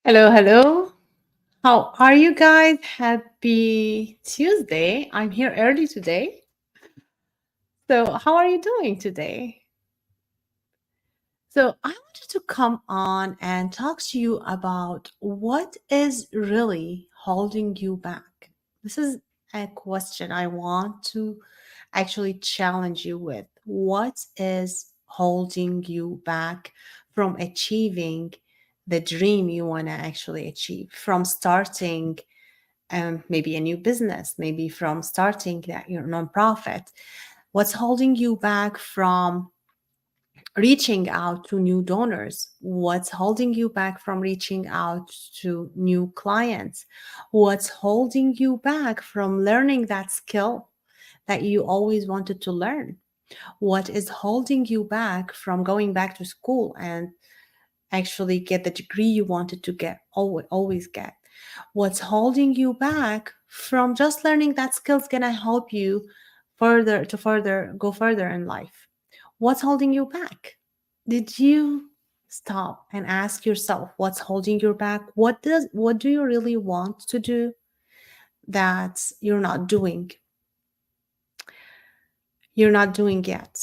Hello, hello. How are you guys? Happy Tuesday. I'm here early today. So, how are you doing today? So, I wanted to come on and talk to you about what is really holding you back. This is a question I want to actually challenge you with. What is holding you back from achieving the dream you want to actually achieve, from starting maybe a new business, maybe from starting that your nonprofit? What's holding you back from reaching out to new donors? What's holding you back from reaching out to new clients? What's holding you back from learning that skill that you always wanted to learn? What is holding you back from going back to school and actually get the degree you wanted to get, always get? What's holding you back from just learning that skill's gonna help you further go further in life? What's holding you back? Did you stop and ask yourself what's holding you back? What do you really want to do that you're not doing yet?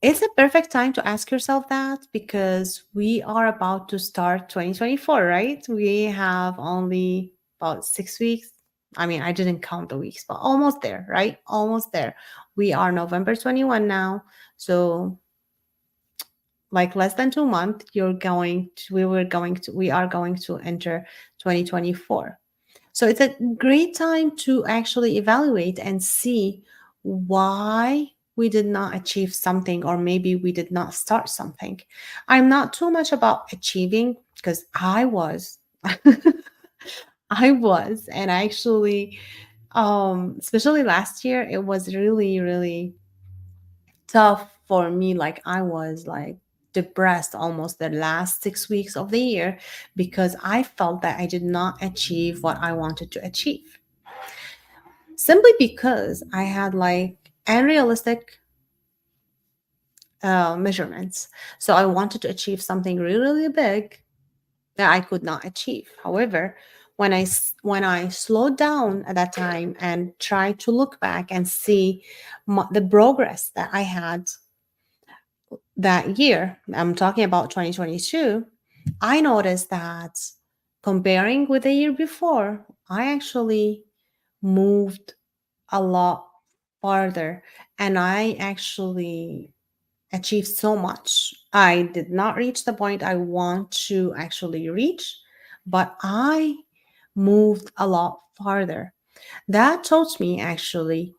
It's a perfect time to ask yourself that because we are about to start 2024, right? We have only about 6 weeks. I mean, I didn't count the weeks, but almost there, right? Almost there. We are November 21 now. So like less than 2 months, we are going to enter 2024. So it's a great time to actually evaluate and see why we did not achieve something, or maybe we did not start something. I'm not too much about achieving because I was. I was, and actually, especially last year, it was really, really tough for me. Like I was like depressed almost the last 6 weeks of the year because I felt that I did not achieve what I wanted to achieve. Simply because I had like unrealistic measurements. So I wanted to achieve something really, really big that I could not achieve. However, when I slowed down at that time and tried to look back and see the progress that I had that year, I'm talking about 2022, I noticed that comparing with the year before, I actually moved a lot farther and I actually achieved so much. I did not reach the point I want to actually reach, but I moved a lot farther. That taught me actually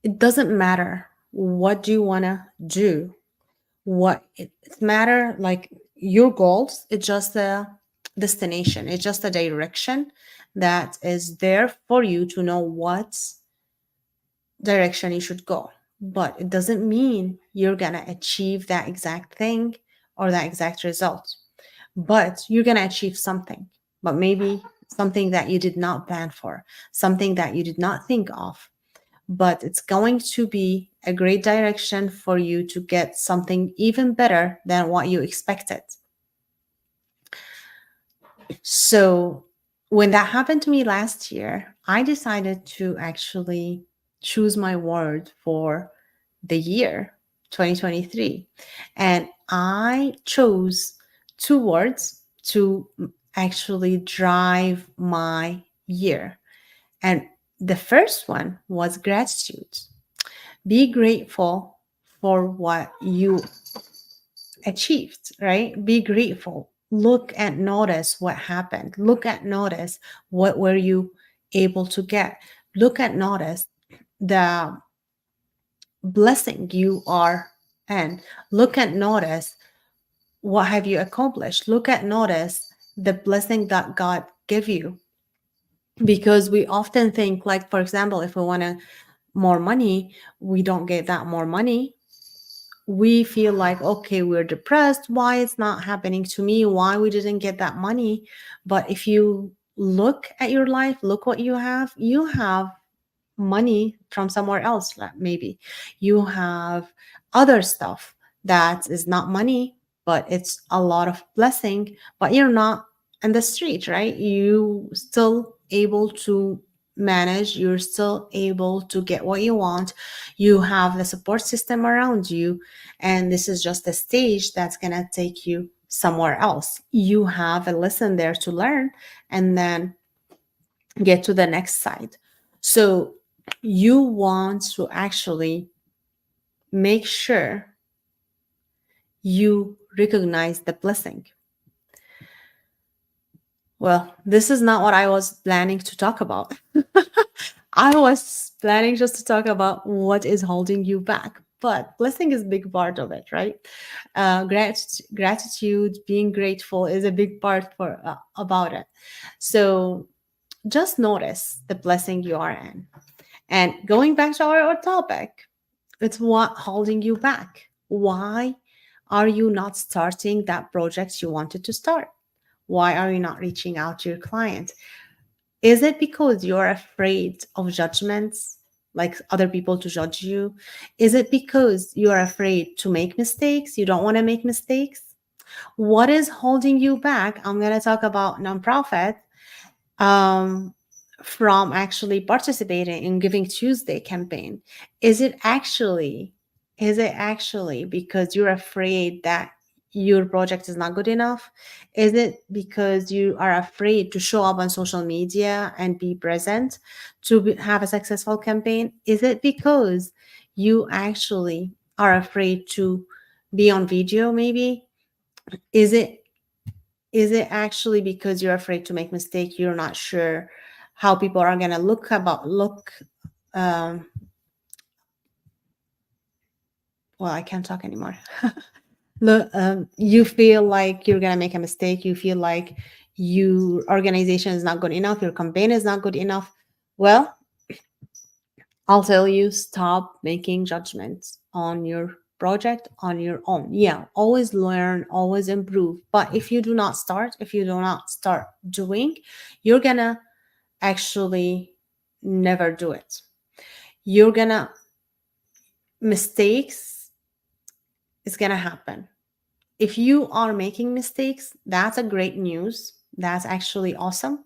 it doesn't matter what do you want to do, what it matter like your goals, it's just a destination, it's just a direction that is there for you to know what direction you should go, but it doesn't mean you're gonna achieve that exact thing or that exact result, but you're gonna achieve something, but maybe something that you did not plan for, something that you did not think of, but it's going to be a great direction for you to get something even better than what you expected. So, when that happened to me last year, I decided to actually choose my word for the year 2023. And I chose two words to actually drive my year. And the first one was gratitude. Be grateful for what you achieved, right? Be grateful. Look and notice what happened. Look at notice what were you able to get. Look at notice the blessing you are in. Look at notice what have you accomplished. Look at notice the blessing that God gave you. Because we often think, like, for example, if we want to more money, we don't get that more money, we feel like, okay, we're depressed, why it's not happening to me, why we didn't get that money. But if you look at your life, look what you have money from somewhere else. Like maybe you have other stuff that is not money, but it's a lot of blessing, but you're not in the street, right? You still able to manage, you're still able to get what you want, you have the support system around you, and this is just a stage that's going to take you somewhere else. You have a lesson there to learn and then get to the next side. So you want to actually make sure you recognize the blessing. Well, this is not what I was planning to talk about. I was planning just to talk about what is holding you back, but blessing is a big part of it, right? Gratitude, being grateful is a big part for about it. So just notice the blessing you are in. And going back to our topic, it's what holding you back. Why are you not starting that project you wanted to start? Why are you not reaching out to your client? Is it because you're afraid of judgments, like other people to judge you? Is it because you're afraid to make mistakes? You don't want to make mistakes? What is holding you back? I'm going to talk about nonprofit, um, from actually participating in Giving Tuesday campaign. Is it actually because you're afraid that your project is not good enough? Is it because you are afraid to show up on social media and be present to have a successful campaign? Is it because you actually are afraid to be on video maybe? Is it actually because you're afraid to make mistake? You're not sure how people are going to look um well, I can't talk anymore. Look, you feel like you're going to make a mistake, you feel like your organization is not good enough, your campaign is not good enough. Well, I'll tell you, stop making judgments on your project on your own. Yeah, always learn, always improve. But if you do not start doing, you're gonna actually never do it. You're gonna, mistakes is gonna happen. If you are making mistakes, that's a great news. That's actually awesome,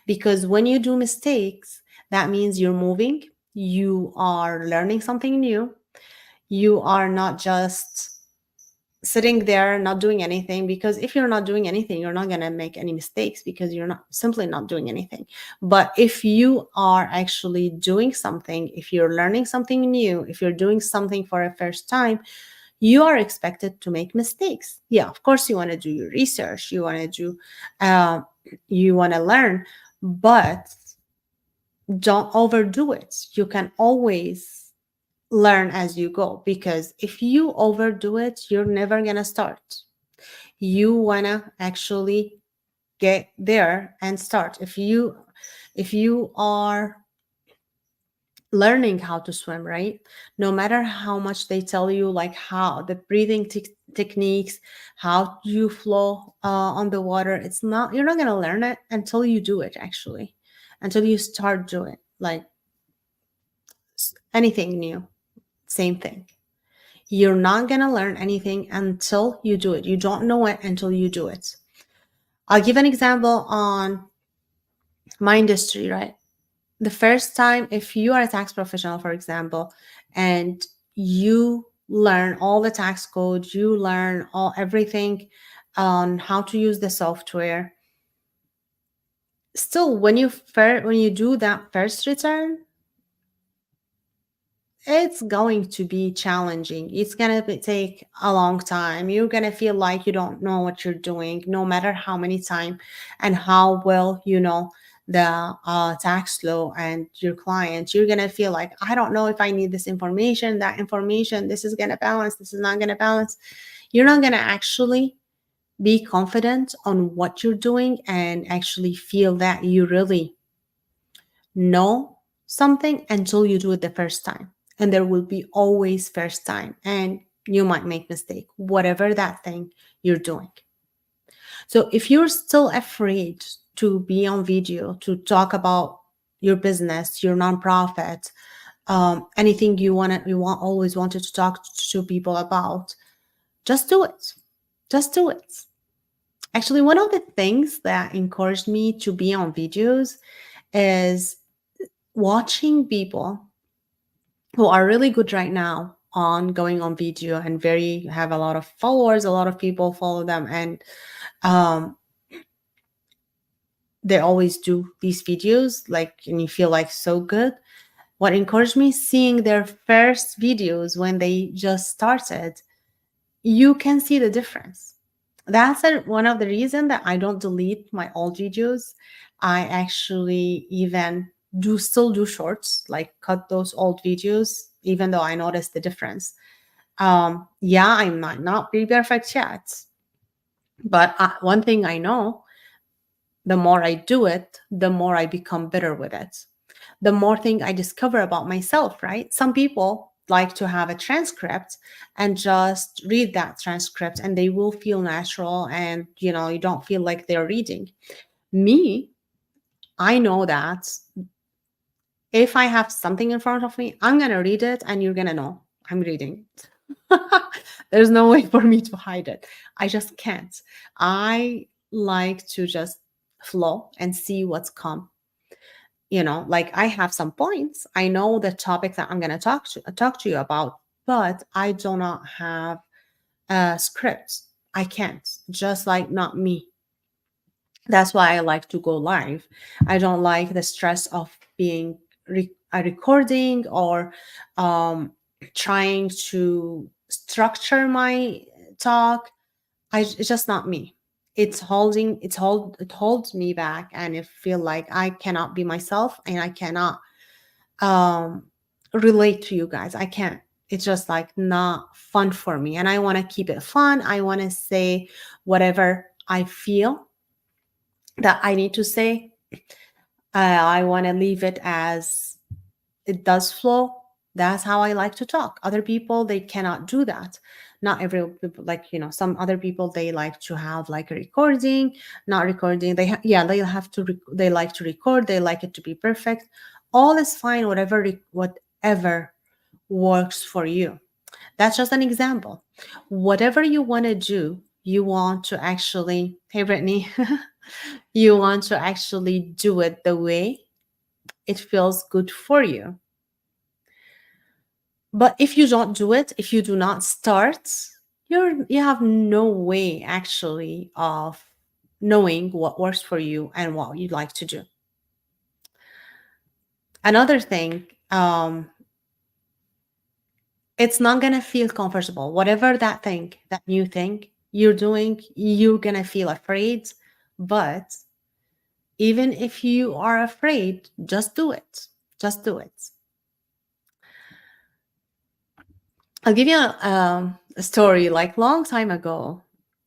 because when you do mistakes, that means you're moving, you are learning something new, you are not just sitting there not doing anything. Because if you're not doing anything, you're not going to make any mistakes, because you're not simply not doing anything. But if you are actually doing something, if you're learning something new, if you're doing something for a first time, you are expected to make mistakes. Yeah, of course you want to do your research, you want to do uh, you want to learn, but don't overdo it. You can always learn as you go, because if you overdo it, you're never going to start. You want to actually get there and start. If you are learning how to swim, right? No matter how much they tell you, like how the breathing techniques, how you flow on the water, you're not going to learn it until you do it, actually, until you start doing it. Like anything new, same thing. You're not going to learn anything until you do it. You don't know it until you do it. I'll give an example on my industry, right? The first time, if you are a tax professional, for example, and you learn all the tax code, you learn everything on how to use the software, still when you do that first return, it's going to be challenging. It's going to take a long time. You're going to feel like you don't know what you're doing, no matter how many times and how well you know the tax law and your client. You're going to feel like, I don't know if I need this information, that information, this is going to balance, this is not going to balance. You're not going to actually be confident on what you're doing and actually feel that you really know something until you do it the first time. And there will be always first time, and you might make mistake, whatever that thing you're doing. So if you're still afraid to be on video, to talk about your business, your nonprofit, anything you always wanted to talk to people about, just do it. Just do it. Actually, one of the things that encouraged me to be on videos is watching people who are really good right now on going on video and very have a lot of followers, a lot of people follow them, and um, they always do these videos like, and you feel like so good. What encouraged me, seeing their first videos when they just started, you can see the difference. That's one of the reasons that I don't delete my old videos. I actually even do still do shorts, like cut those old videos, even though I noticed the difference. Yeah, I might not be perfect yet, but one thing I know, the more I do it, the more I become better with it. The more thing I discover about myself, right? Some people like to have a transcript and just read that transcript and they will feel natural, and you don't feel like they're reading. Me, I know that if I have something in front of me, I'm going to read it and you're going to know I'm reading. There's no way for me to hide it. I just can't. I like to just flow and see what's come. Like I have some points. I know the topic that I'm going to talk to you about, but I do not have a script. I can't. Just like not me. That's why I like to go live. I don't like the stress of being a recording or trying to structure my talk. It's just not me. It holds me back, and it feel like I cannot be myself and I cannot um relate to you guys. I can't. It's just like not fun for me, and I want to keep it fun. I want to say whatever I feel that I need to say. I want to leave it as it does flow. That's how I like to talk. Other people, they cannot do that. Not every people, like, some other people, they like to have like a recording, not recording. Yeah, they have to, they like to record. They like it to be perfect. All is fine, whatever works for you. That's just an example. Whatever you want to do, you want to actually, hey, Brittney, you want to actually do it the way it feels good for you. But if you don't do it, if you do not start, you have no way actually of knowing what works for you and what you'd like to do. Another thing, it's not gonna feel comfortable. Whatever that new thing you're doing, you're gonna feel afraid. But even if you are afraid, just do it. Just do it. I'll give you a story like long time ago.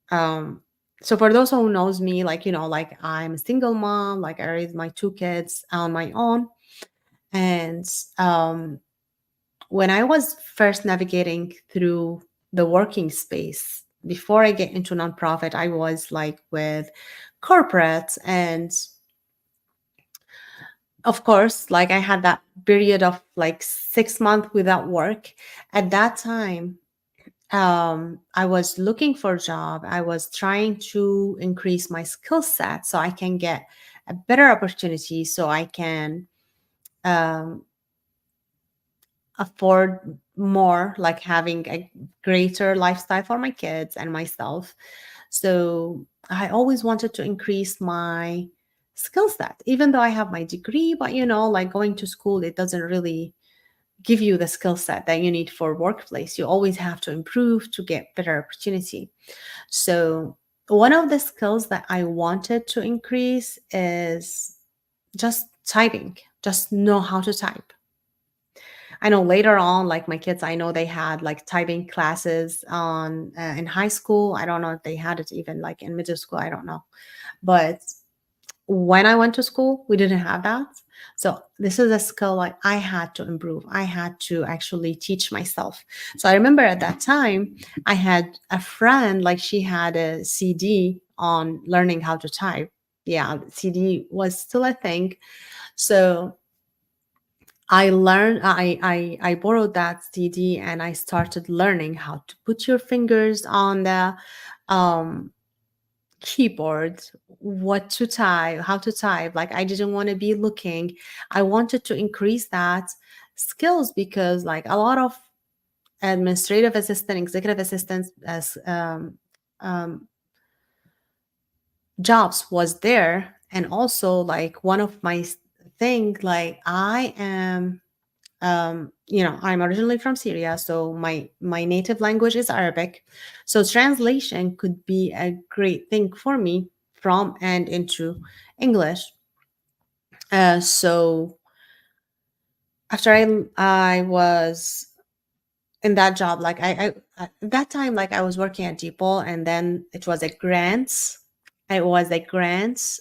Um, so for those who knows me, like, like I'm a single mom, like I raised my two kids on my own. And when I was first navigating through the working space, before I get into nonprofit, I was like with corporates. And of course, like I had that period of like 6 months without work. At that time, I was looking for a job. I was trying to increase my skill set so I can get a better opportunity, so I can um, afford more, like having a greater lifestyle for my kids and myself. So I always wanted to increase my skill set, even though I have my degree. But like going to school, it doesn't really give you the skill set that you need for workplace. You always have to improve to get better opportunity. So one of the skills that I wanted to increase is just typing, just know how to type. I know later on, like my kids, I know they had like typing classes on in high school. I don't know if they had it even like in middle school. I don't know. But when I went to school, we didn't have that. So this is a skill like I had to improve. I had to actually teach myself. So I remember at that time, I had a friend, like she had a CD on learning how to type. Yeah, CD was still a thing. So I borrowed that CD and I started learning how to put your fingers on the um keyboard, what to type, how to type. Like I didn't want to be looking. I wanted to increase that skills because like a lot of administrative assistant, executive assistants as jobs was there. And also like one of my thing, like I am I'm originally from Syria, so my native language is Arabic. So translation could be a great thing for me from and into English. So after I was in that job, like at that time, like I was working at Depot, and then it was a grants. It was a grants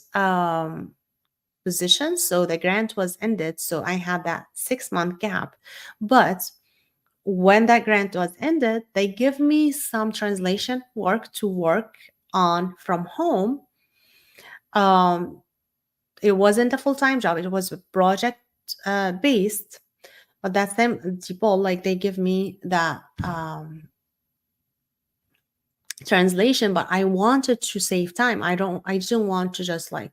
position, so the grant was ended. So I had that 6 month gap, but when that grant was ended, they give me some translation work to work on from home. Um, it wasn't a full time job; it was project based. But that's them people like they give me that translation. But I wanted to save time. I didn't want to just like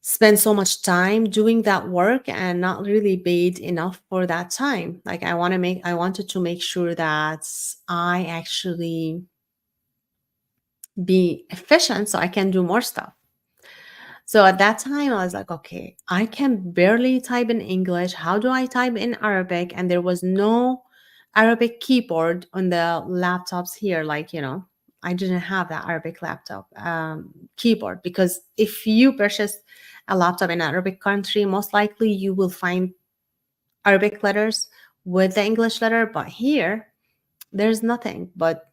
spend so much time doing that work and not really paid enough for that time. Like I wanted to make sure that I actually be efficient so I can do more stuff. So at that time, I was like, okay, I can barely type in English. How do I type in Arabic? And there was no Arabic keyboard on the laptops here. Like, I didn't have that Arabic laptop keyboard because if you purchase a laptop in an Arabic country, most likely you will find Arabic letters with the English letter. But here, there's nothing. But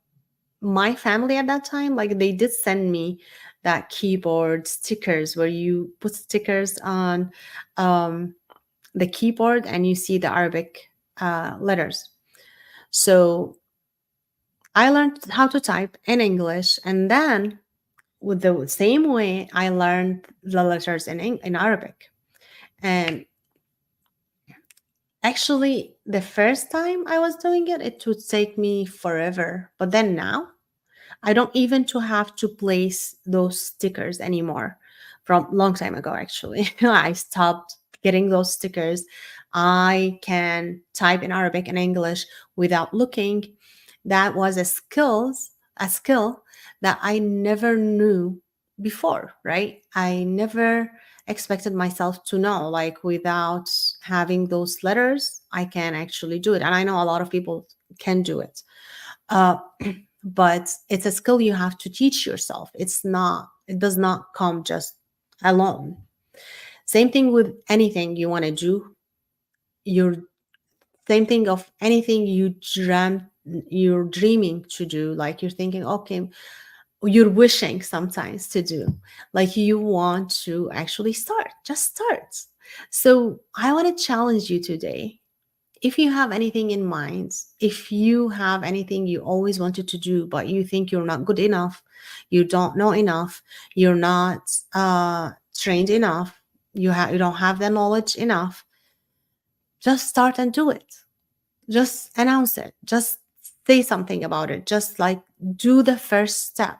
my family at that time, like they did send me that keyboard stickers where you put stickers on um, the keyboard and you see the Arabic letters. So I learned how to type in English, and then with the same way I learned the letters in Arabic. And actually, the first time I was doing it, it would take me forever. But then now I don't even to have to place those stickers anymore. From long time ago, actually, I stopped getting those stickers. I can type in Arabic and English without looking. That was a skill that I never knew before, right? I never expected myself to know, like without having those letters, I can actually do it. And I know a lot of people can do it. Uh, but it's a skill you have to teach yourself. It does not come just alone. Same thing with anything you want to do. You're Same thing of anything you're dreaming to do. Like you're thinking, okay, you're wishing sometimes to do. Like you want to actually start, just start. So I want to challenge you today. If you have anything in mind, if you have anything you always wanted to do, but you think you're not good enough, you don't know enough, you're not trained enough, you don't have the knowledge enough, just start and do it. Just announce it. Just say something about it. Just like do the first step.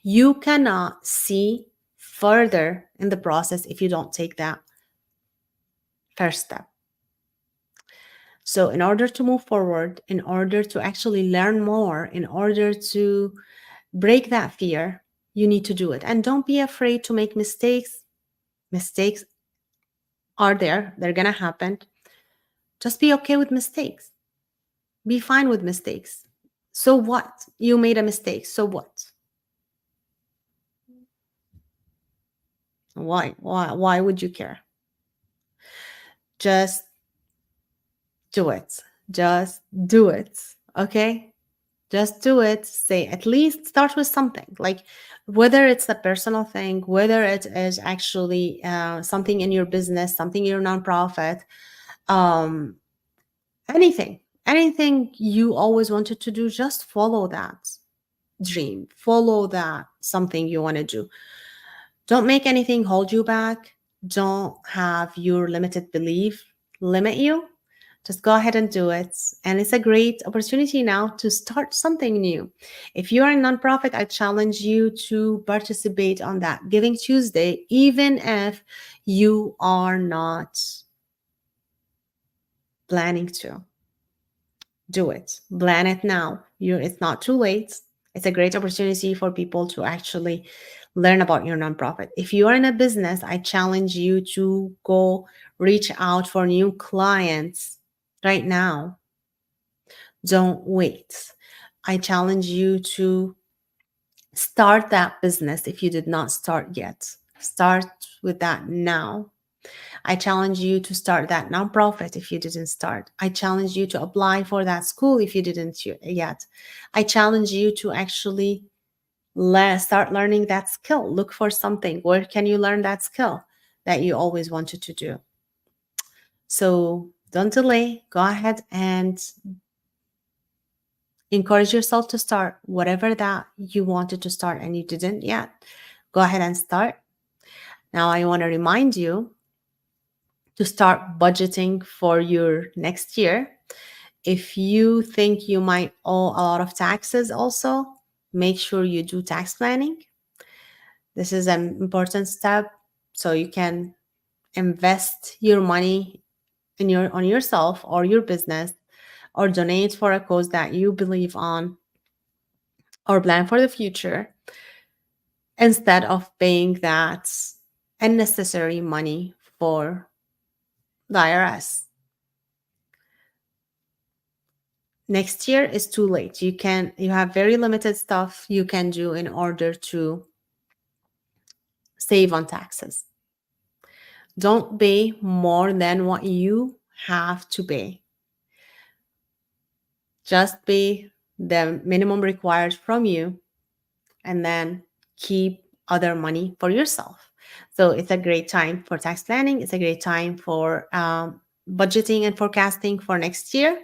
You cannot see further in the process if you don't take that first step. So, in order to move forward, in order to actually learn more, in order to break that fear, you need to do it. And don't be afraid to make mistakes. Mistakes are there, they're going to happen. Just be okay with mistakes. Be fine with mistakes. So what? You made a mistake. So what? Why? Why would you care? Just do it. Just do it. Okay? Just do it. Say, at least start with something. Like whether it's a personal thing, whether it is actually something in your business, something in your nonprofit, um, anything you always wanted to do, just follow that dream. Follow that something you want to do. Don't make anything hold you back. Don't have your limited belief limit you. Just go ahead and do it. And it's a great opportunity now to start something new. If you are a nonprofit, I challenge you to participate on that Giving Tuesday, even if you are not planning to. Do it. Plan it now. It's not too late. It's a great opportunity for people to actually learn about your nonprofit. If you are in a business, I challenge you to go reach out for new clients right now. Don't wait. I challenge you to start that business if you did not start yet. Start with that now. I challenge you to start that nonprofit if you didn't start. I challenge you to apply for that school if you didn't yet. I challenge you to actually start learning that skill. Look for something. Where can you learn that skill that you always wanted to do? So don't delay. Go ahead and encourage yourself to start whatever that you wanted to start and you didn't yet. Go ahead and start. Now, I want to remind you to start budgeting for your next year. If you think you might owe a lot of taxes, also make sure you do tax planning. This is an important step so you can invest your money on yourself or your business, or donate for a cause that you believe on, or plan for the future instead of paying that unnecessary money for the IRS. Next year is too late. You have very limited stuff you can do in order to save on taxes. Don't pay more than what you have to pay. Just pay the minimum required from you and then keep other money for yourself. So it's a great time for tax planning. It's a great time for budgeting and forecasting for next year.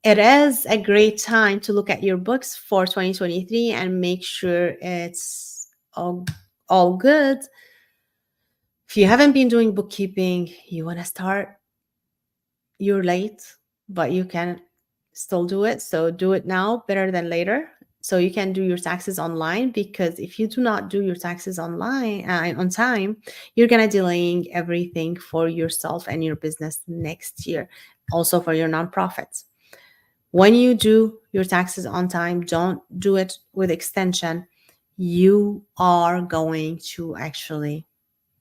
It is a great time to look at your books for 2023 and make sure it's all good. If you haven't been doing bookkeeping, you want to start, you're late, but you can still do it. So do it now, better than later. So you can do your taxes online, because if you do not do your taxes online on time, you're gonna delaying everything for yourself and your business next year, also for your nonprofits. When you do your taxes on time, don't do it with extension. You are going to actually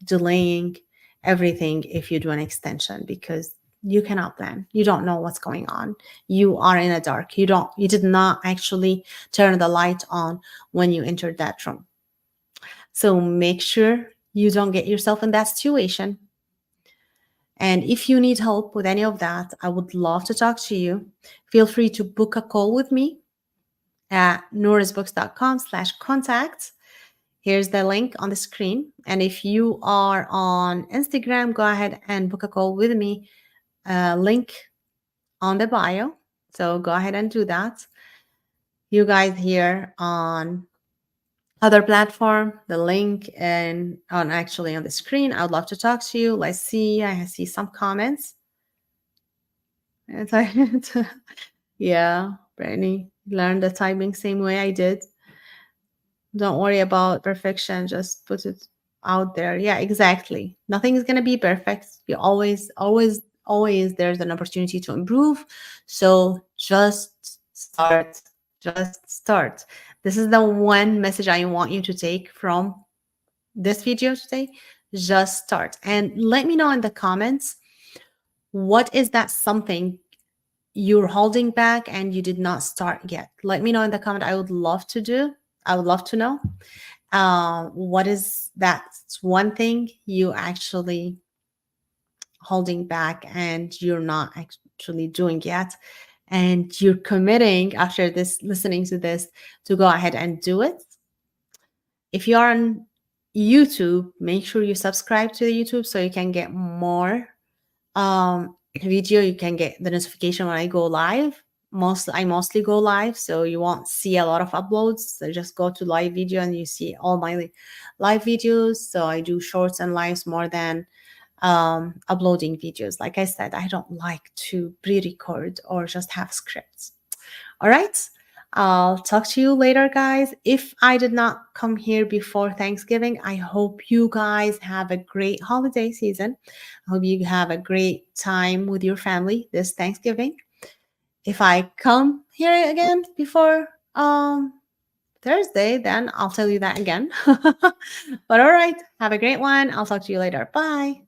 delaying everything if you do an extension, because you cannot plan. You don't know what's going on. You are in a dark. You did not actually turn the light on when you entered that room. So make sure you don't get yourself in that situation. And if you need help with any of that, I would love to talk to you. Feel free to book a call with me at nourisbooks.com/contact. Here's the link on the screen. And if you are on Instagram, go ahead and book a call with me. Link on the bio. So go ahead and do that. You guys here on other platform, the link and on the screen. I would love to talk to you. Let's see. I see some comments. Yeah, Brittney, learn the typing same way I did. Don't worry about perfection. Just put it out there. Yeah, exactly. Nothing is going to be perfect. You always, there's an opportunity to improve. So just start. Just start. This is the one message I want you to take from this video today. Just start. And let me know in the comments, what is that something you're holding back and you did not start yet? Let me know in the comment. I would love to know. What is that one thing you actually holding back and you're not actually doing yet, and you're committing after this, listening to this, to go ahead and do it. If you are on YouTube, make sure you subscribe to the YouTube so you can get more video. You can get the notification when I go live. I mostly go live, so you won't see a lot of uploads. So just go to live video and you see all my live videos. So I do shorts and lives more than uploading videos. Like I said, I don't like to pre-record or just have scripts. All right. I'll talk to you later, guys. If I did not come here before Thanksgiving, I hope you guys have a great holiday season. I hope you have a great time with your family this Thanksgiving. If I come here again before Thursday, then I'll tell you that again. But all right, have a great one. I'll talk to you later. Bye.